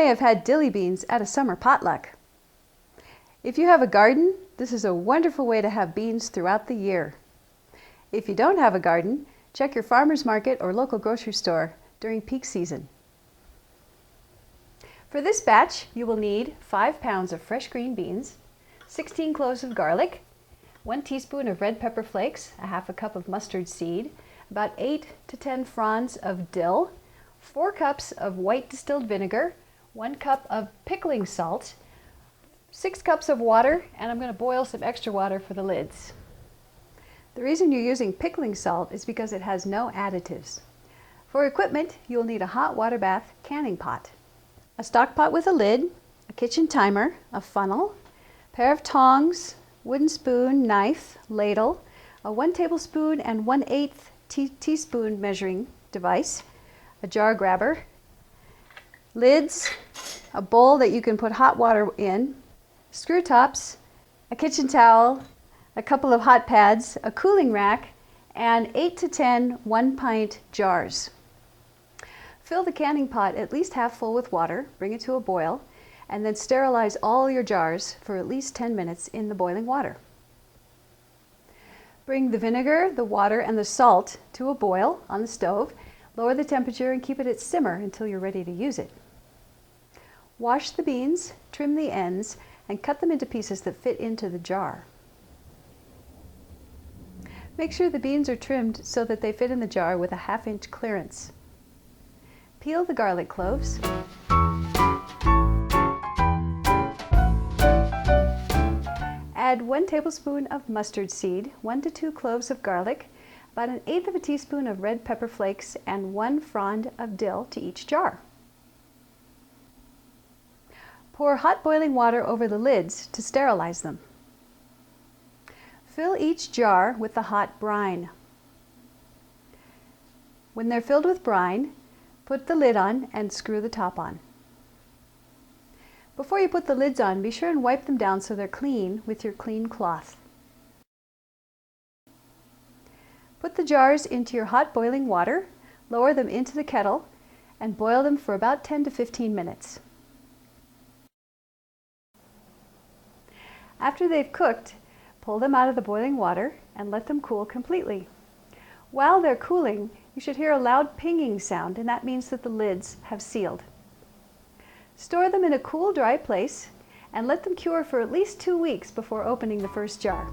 may have had dilly beans at a summer potluck. If you have a garden, this is a wonderful way to have beans throughout the year. If you don't have a garden, check your farmer's market or local grocery store during peak season. For this batch, you will need 5 pounds of fresh green beans, 16 cloves of garlic, 1 teaspoon of red pepper flakes, a half a cup of mustard seed, about 8 to 10 fronds of dill, 4 cups of white distilled vinegar, 1 cup of pickling salt, 6 cups of water, and I'm going to boil some extra water for the lids. The reason you're using pickling salt is because it has no additives. For equipment, you'll need a hot water bath canning pot, a stock pot with a lid, a kitchen timer, a funnel, pair of tongs, wooden spoon, knife, ladle, a 1 tablespoon and 1/8 teaspoon measuring device, a jar grabber, lids, a bowl that you can put hot water in, screw tops, a kitchen towel, a couple of hot pads, a cooling rack, and 8 to 10 1-pint jars. Fill the canning pot at least half full with water, bring it to a boil, and then sterilize all your jars for at least 10 minutes in the boiling water. Bring the vinegar, the water, and the salt to a boil on the stove. Lower the temperature and keep it at simmer until you're ready to use it. Wash the beans, trim the ends, and cut them into pieces that fit into the jar. Make sure the beans are trimmed so that they fit in the jar with a 1/2 inch clearance. Peel the garlic cloves. Add 1 tablespoon of mustard seed, 1 to 2 cloves of garlic, about 1/8 of a teaspoon of red pepper flakes, and 1 frond of dill to each jar. Pour hot boiling water over the lids to sterilize them. Fill each jar with the hot brine. When they're filled with brine, put the lid on and screw the top on. Before you put the lids on, be sure and wipe them down so they're clean with your clean cloth. Put the jars into your hot boiling water, lower them into the kettle, and boil them for about 10 to 15 minutes. After they've cooked, pull them out of the boiling water and let them cool completely. While they're cooling, you should hear a loud pinging sound, and that means that the lids have sealed. Store them in a cool, dry place and let them cure for at least 2 weeks before opening the first jar.